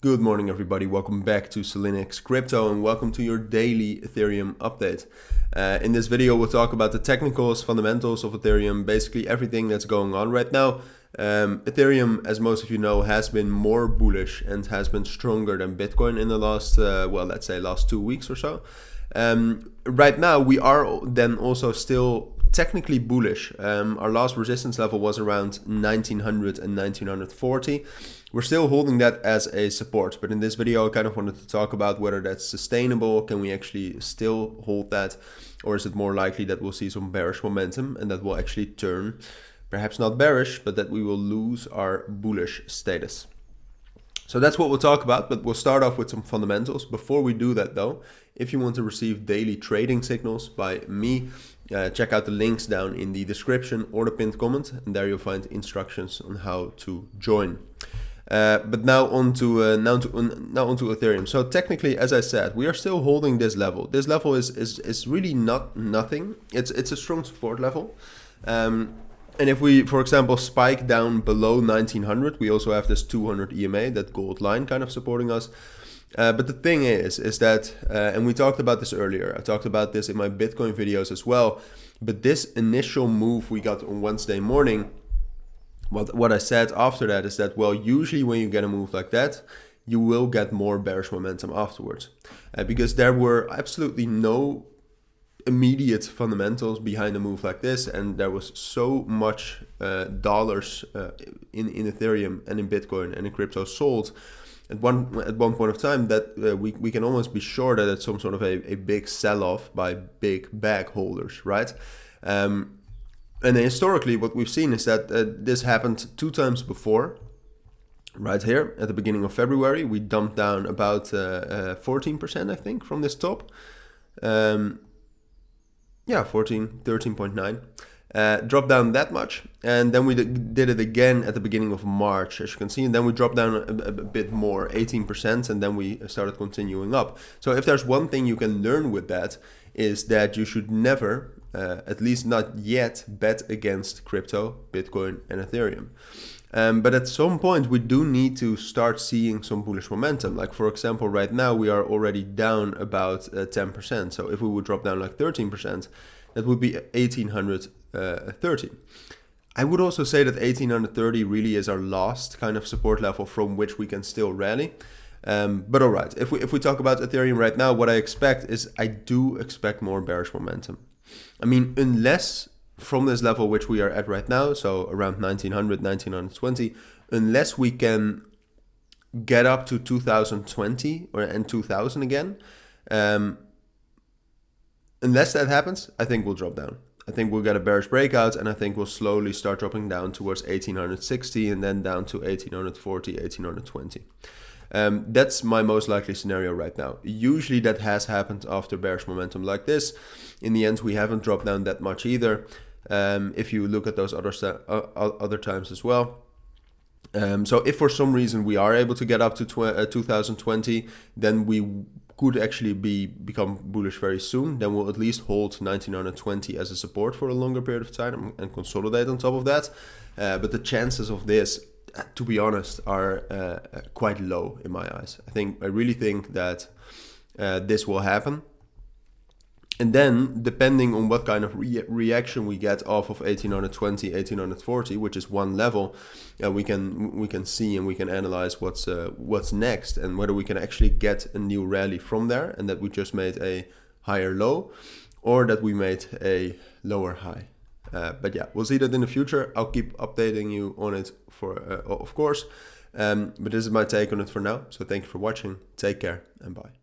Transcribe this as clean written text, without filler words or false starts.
Good morning, everybody. Welcome back to Cilinix Crypto and welcome to your daily Ethereum update. In this video, we'll talk about the technicals, fundamentals of Ethereum, basically everything that's going on right now. Ethereum, as most of you know, has been more bullish and has been stronger than Bitcoin in the last, let's say last 2 weeks or so. Right now, we are then also still technically bullish. Our last resistance level was around 1900 and 1940. We're still holding that as a support, but in this video I kind of wanted to talk about whether that's sustainable. Can we actually still hold that, or is it more likely that we'll see some bearish momentum and that will actually turn, perhaps not bearish, but that we will lose our bullish status? So that's what we'll talk about, but we'll start off with some fundamentals. Before we do that though, if you want to receive daily trading signals by me, check out the links down in the description or the pinned comment, and there you'll find instructions on how to join. But now onto Ethereum. So technically, as I said, we are still holding this level. This level is really not nothing. It's a strong support level. And if we, for example, spike down below 1900, we also have this 200 EMA, that gold line kind of supporting us. But the thing is that, and we talked about this earlier, I talked about this in my Bitcoin videos as well, but this initial move we got on Wednesday morning, what I said after that is that, well, usually when you get a move like that, you will get more bearish momentum afterwards. Because there were absolutely no immediate fundamentals behind a move like this, and there was so much dollars in Ethereum and in Bitcoin and in crypto sold at one point of time that we can almost be sure that it's some sort of a big sell-off by big bag holders, right? And historically, what we've seen is that this happened 2 times before. Right here at the beginning of February, we dumped down about 14%, I think, from this top. 13.9. Dropped down that much, and then we did it again at the beginning of March, as you can see, and then we dropped down a bit more, 18%, and then we started continuing up. So if there's one thing you can learn with that, is that you should never, at least not yet, bet against crypto, Bitcoin and Ethereum. But at some point we do need to start seeing some bullish momentum. Like, for example, right now we are already down about 10%. So if we would drop down like 13%, that would be 1830. I would also say that 1830 really is our last kind of support level from which we can still rally. But all right, if we talk about Ethereum right now, what I expect is I do expect more bearish momentum. I mean, unless from this level which we are at right now, so around 1900, 1920, unless we can get up to 2020 and 2000 again, unless that happens, I think we'll drop down. I think we'll get a bearish breakout, and I think we'll slowly start dropping down towards 1860 and then down to 1840, 1820. That's my most likely scenario right now. Usually that has happened after bearish momentum like this. In the end, we haven't dropped down that much either. If you look at those other times as well. So if for some reason we are able to get up to 2020, then we could actually become bullish very soon. Then we'll at least hold 1920 as a support for a longer period of time and consolidate on top of that. But the chances of this, to be honest, are quite low in my eyes. I really think that this will happen. And then, depending on what kind of reaction we get off of 1820, 1840, which is one level, we can see and we can analyze what's next, and whether we can actually get a new rally from there, and that we just made a higher low, or that we made a lower high. But yeah, we'll see that in the future. I'll keep updating you on it, of course. But this is my take on it for now. So thank you for watching. Take care and bye.